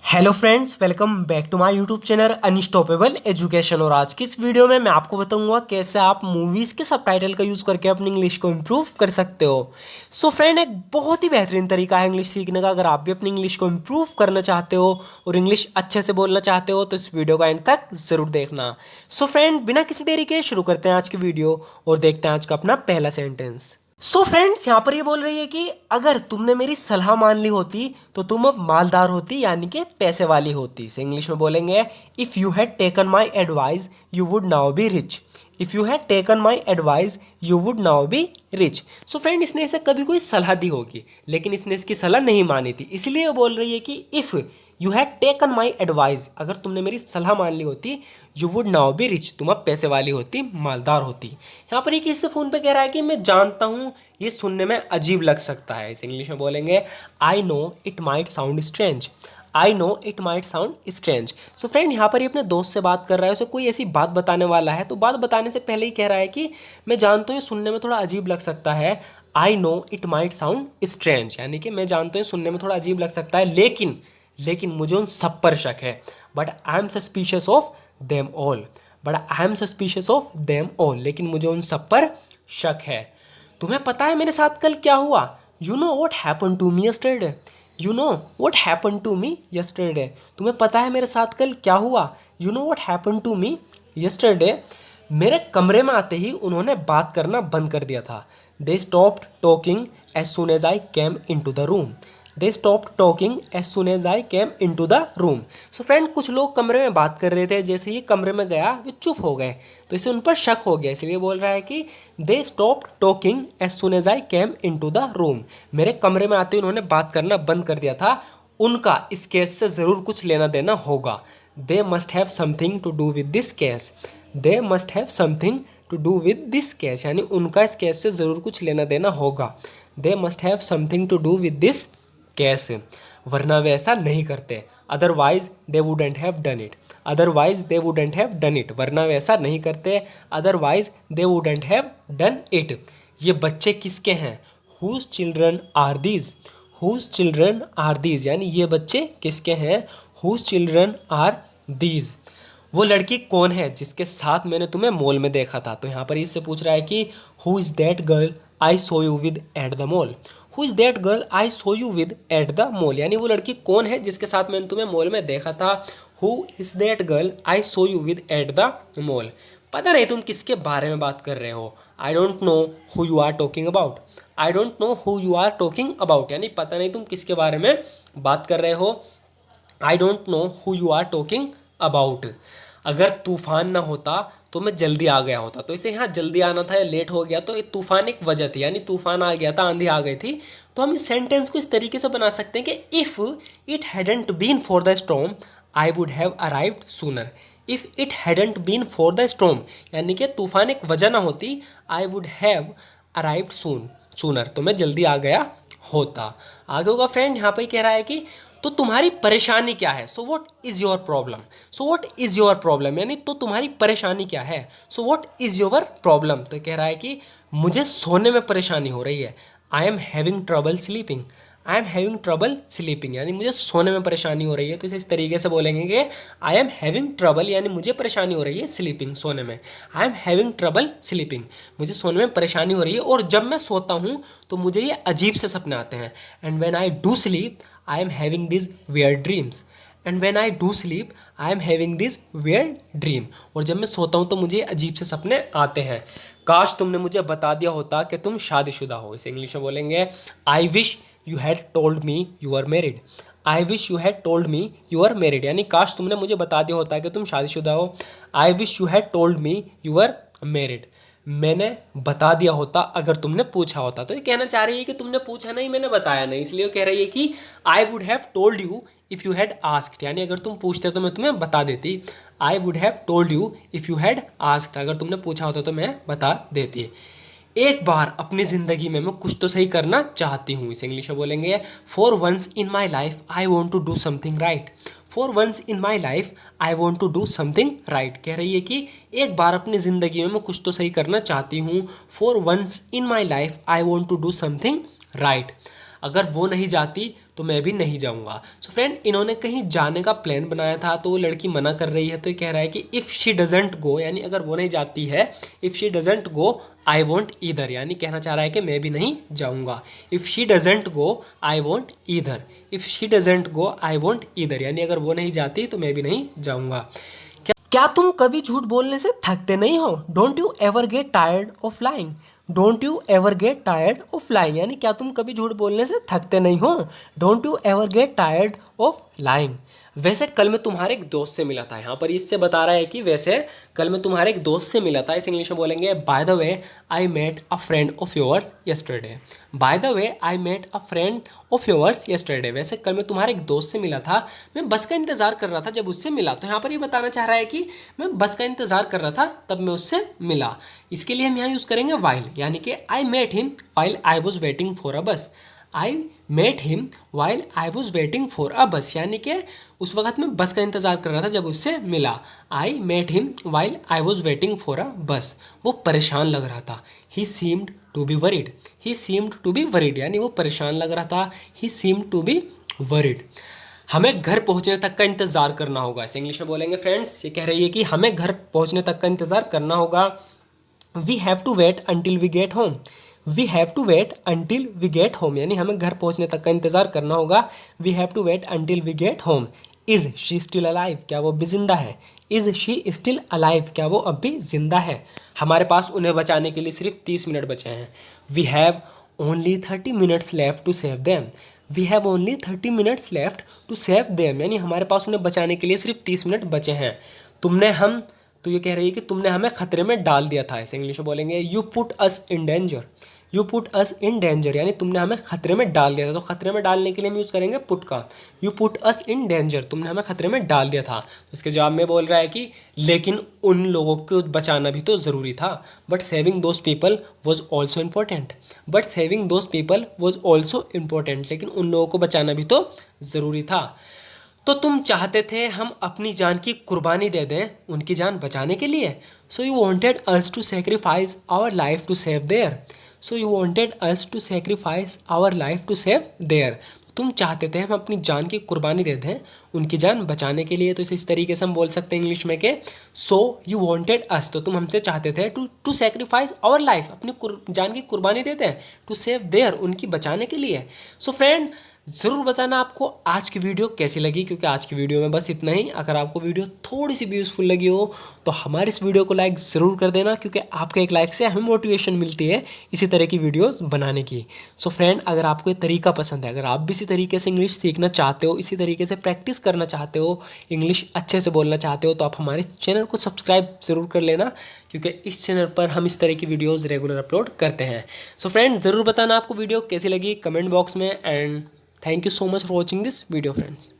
Hello friends, welcome back to my YouTube channel unstoppable education. और आज की इस वीडियो में मैं आपको बताऊंगा कैसे आप मूवीज़ के सबटाइटल का यूज़ करके अपनी इंग्लिश को इम्प्रूव कर सकते हो। सो फ्रेंड, एक बहुत ही बेहतरीन तरीका है इंग्लिश सीखने का। अगर आप भी अपनी इंग्लिश को इम्प्रूव करना चाहते हो और इंग्लिश अच्छे से बोलना चाहते हो तो इस वीडियो का एंड तक ज़रूर देखना। सो फ्रेंड, बिना किसी देरी के शुरू करते हैं आज की वीडियो और देखते हैं आज का अपना पहला सेंटेंस। सो फ्रेंड्स, यहाँ पर ये बोल रही है कि अगर तुमने मेरी सलाह मान ली होती तो तुम अब मालदार होती, यानी कि पैसे वाली होती। इसे इंग्लिश में बोलेंगे, if you had taken my advice you would now be rich. If you had taken my advice you would now be rich. So friend, इसने इसे कभी कोई सलाह दी होगी लेकिन इसने इसकी सलाह नहीं मानी थी, इसलिए वो बोल रही है कि if you had taken my advice, अगर तुमने मेरी सलाह मान ली होती, you would now be rich, तुम अब पैसे वाली होती, मालदार होती। यहाँ पर ये किससे फ़ोन पे कह रहा है कि मैं जानता हूँ ये सुनने में अजीब लग सकता है। इसे इंग्लिश में बोलेंगे, I know it might sound strange. I know it might sound strange. So friend, यहाँ पर ये अपने दोस्त से बात कर रहा है, उसे कोई ऐसी बात बताने वाला है, तो बात बताने से पहले ही कह रहा है कि मैं जानता हूँ ये सुनने में थोड़ा अजीब लग सकता है। I know it might sound strange, यानी कि मैं जानता हूँ ये सुनने में थोड़ा अजीब लग सकता है, लेकिन मुझे उन सब पर शक है। But I am suspicious of them all. But I am suspicious of them all, लेकिन मुझे उन सब पर शक है। तुम्हें पता है मेरे साथ कल क्या हुआ? You know what happen to me yesterday. You know what happen to me yesterday. तुम्हें पता है मेरे साथ कल क्या हुआ? You know what happen to me yesterday. मेरे कमरे में आते ही उन्होंने बात करना बंद कर दिया था। They stopped talking as soon as I came into the room. They stopped talking as soon as I came into the room. So friend, कुछ लोग कमरे में बात कर रहे थे, जैसे ही कमरे में गया वे चुप हो गए, तो इसे उन पर शक हो गया, इसलिए बोल रहा है कि they stopped talking as soon as I came into the room. मेरे कमरे में आते ही उन्होंने बात करना बंद कर दिया था, उनका इस केस से ज़रूर कुछ लेना देना होगा। They must have something to do with this case. They must have something to do with this case, यानी उनका इस केस से ज़रूर कुछ लेना देना होगा। They must have something to do with this case, वरना वे ऐसा नहीं करते। Otherwise they wouldn't have done it. Otherwise they wouldn't have done it, वरना वे ऐसा नहीं करते। Otherwise they wouldn't have done it. ये बच्चे किसके हैं? Whose children are these. Whose children are these, यानी ये बच्चे किसके हैं? Whose children are these. वो लड़की कौन है जिसके साथ मैंने तुम्हें मॉल में देखा था? तो यहाँ पर इससे पूछ रहा है कि who is that girl I so you with at the mall. Who is that girl I so you with at the mall, यानी वो लड़की कौन है जिसके साथ मैंने तुम्हें मॉल में देखा था। Who is that girl I so you with at the mall. पता नहीं तुम किसके बारे में बात कर रहे हो। I don't know who you are talking about. I don't know who you are talking about, यानी पता नहीं तुम किसके बारे में बात कर रहे हो। I don't know who you are talking about. अगर तूफान ना होता तो मैं जल्दी आ गया होता, तो इसे यहाँ जल्दी आना था या लेट हो गया, तो ये तूफान एक वजह थी, यानी तूफान आ गया था, आंधी आ गई थी। तो हम इस सेंटेंस को इस तरीके से बना सकते हैं कि if it hadn't been for the storm I would have arrived sooner. If it hadn't been for the storm, यानी कि तूफान एक वजह ना होती, I would have arrived sooner, तो मैं जल्दी आ गया होता। आगे होगा फ्रेंड, यहाँ पर कह रहा है कि तो तुम्हारी परेशानी क्या है? So what is your problem. So what is your problem, यानी तो तुम्हारी परेशानी क्या है? So what is your problem, तो कह रहा है कि मुझे सोने में परेशानी हो रही है। I am having trouble sleeping. I am having trouble sleeping, यानी मुझे सोने में परेशानी हो रही है, तो इसे इस तरीके से बोलेंगे कि आई एम हैविंग ट्रबल, यानी मुझे परेशानी हो रही है स्लीपिंग, सोने में। I am having trouble sleeping, मुझे सोने में परेशानी हो रही है और जब मैं सोता हूँ तो मुझे ये अजीब से सपने आते हैं। And when I do sleep I am having this weird dreams. And when I do sleep I am having this weird dream, और जब मैं सोता हूँ तो मुझे अजीब से सपने आते हैं। काश तुमने मुझे बता दिया होता कि तुम शादीशुदा हो। इसे इंग्लिश में बोलेंगे, I wish you had told me you are married. I wish you had told me you are married, यानी काश तुमने मुझे बता दिया होता कि तुम शादीशुदा हो। I wish you had told me you are married, मैंने बता दिया होता अगर तुमने पूछा होता। तो ये कहना चाह रही है कि तुमने पूछा नहीं, मैंने बताया नहीं, इसलिए वो कह रही है कि आई would have told you if you had asked, यानी अगर तुम पूछते तो मैं तुम्हें बता देती। आई would have told you if you had asked, अगर तुमने पूछा होता तो मैं बता देती। एक बार अपनी ज़िंदगी में मैं कुछ तो सही करना चाहती हूँ। इसे इंग्लिश में बोलेंगे, for once in my life I want to do something right. For once in my life I want to do something right, कह रही है कि एक बार अपनी ज़िंदगी में मैं कुछ तो सही करना चाहती हूँ। For once in my life I want to do something right. अगर वो नहीं जाती तो मैं भी नहीं जाऊँगा। सो फ्रेंड, इन्होंने कहीं जाने का प्लान बनाया था तो वो लड़की मना कर रही है, तो ये कह रहा है कि इफ़ शी डजेंट गो, यानी अगर वो नहीं जाती है, if she doesn't go I want either, यानी कहना चाह रहा है कि मैं भी नहीं जाऊँगा। If she doesn't go I want either, if she doesn't go I want either, यानी अगर वो नहीं जाती तो मैं भी नहीं जाऊँगा। क्या तुम कभी झूठ बोलने से थकते नहीं हो? Don't you ever get tired of lying, don't you ever get tired of lying, यानी क्या तुम कभी झूठ बोलने से थकते नहीं हो? Don't you ever get tired of lying. वैसे कल मैं तुम्हारे एक दोस्त से मिला था, यहाँ पर इससे बता रहा है कि वैसे कल मैं तुम्हारे एक दोस्त से मिला था। इस इंग्लिश में बोलेंगे by the way I met a friend of yours yesterday. By the way I met a friend of yours yesterday. वैसे कल मैं तुम्हारे एक दोस्त से मिला था, मैं बस का इंतजार कर रहा था जब उससे मिला। तो यहाँ पर ये बताना चाह रहा है कि मैं बस का इंतजार कर रहा था तब मैं उससे मिला। इसके लिए हम यहाँ यूज़ करेंगे वाइल, यानी कि I met him while I was waiting for a bus. I met him while I was waiting for a bus, यानी कि उस वक्त मैं बस का इंतज़ार कर रहा था जब उससे मिला। I met him while I was waiting for a bus. वो परेशान लग रहा था। He seemed to be worried, he seemed to be worried, यानी वो परेशान लग रहा था। He seemed to be worried. हमें घर पहुंचने तक का इंतज़ार करना होगा। इसे इंग्लिश में बोलेंगे फ्रेंड्स, ये कह रही है कि हमें घर पहुंचने तक का इंतज़ार करना होगा। We have to wait until we get home, we have to wait until we get home, यानी हमें घर पहुंचने तक का इंतज़ार करना होगा। We have to wait until we get home. Is she still alive, क्या वो अभी जिंदा है? इज़ शी स्टिल अलाइव, क्या वो अभी जिंदा है? हमारे पास उन्हें बचाने के लिए सिर्फ 30 मिनट बचे हैं। We have only 30 minutes left to save them, we have only 30 minutes left to save them, यानी हमारे पास उन्हें बचाने के लिए सिर्फ 30 मिनट बचे हैं। तुमने हम, तो ये कह रही है कि तुमने हमें खतरे में डाल दिया था। इसे इंग्लिश में बोलेंगे you put us in danger, you put us in danger, यानी तुमने हमें खतरे में डाल दिया था। तो खतरे में डालने के लिए हम यूज़ करेंगे पुट का। You put us in danger, तुमने हमें खतरे में डाल दिया था। तो इसके जवाब में बोल रहा है कि लेकिन उन लोगों को बचाना भी तो ज़रूरी था। But saving those people was also important, but saving those people was also important, लेकिन उन लोगों को बचाना भी तो ज़रूरी था। तो तुम चाहते थे हम अपनी जान की कुर्बानी दे दें उनकी जान बचाने के लिए। So you wanted us to sacrifice our life to save their, so you wanted us to sacrifice our life to save their. तुम चाहते थे हम अपनी जान की कुर्बानी दे दें उनकी जान बचाने के लिए। तो इसे इस तरीके से हम बोल सकते हैं इंग्लिश में कि सो यू वॉन्टेड अस, तो तुम हमसे चाहते थे टू सेक्रीफाइस आवर लाइफ, अपनी जान की कुर्बानी देते हैं, टू सेव देयर, उनकी बचाने के लिए। सो फ्रेंड, ज़रूर बताना आपको आज की वीडियो कैसी लगी, क्योंकि आज की वीडियो में बस इतना ही। अगर आपको वीडियो थोड़ी सी भी यूज़फुल लगी हो तो हमारे इस वीडियो को लाइक ज़रूर कर देना, क्योंकि आपके एक लाइक से हमें मोटिवेशन मिलती है इसी तरह की वीडियोस बनाने की। सो फ्रेंड, अगर आपको ये तरीका पसंद है, अगर आप भी इसी तरीके से इंग्लिश सीखना चाहते हो, इसी तरीके से प्रैक्टिस करना चाहते हो, इंग्लिश अच्छे से बोलना चाहते हो, तो आप हमारे इस चैनल को सब्सक्राइब ज़रूर कर लेना, क्योंकि इस चैनल पर हम इस तरह की वीडियोज़ रेगुलर अपलोड करते हैं। सो फ्रेंड, ज़रूर बताना आपको वीडियो कैसी लगी कमेंट बॉक्स में। And thank you so much for watching this video, friends.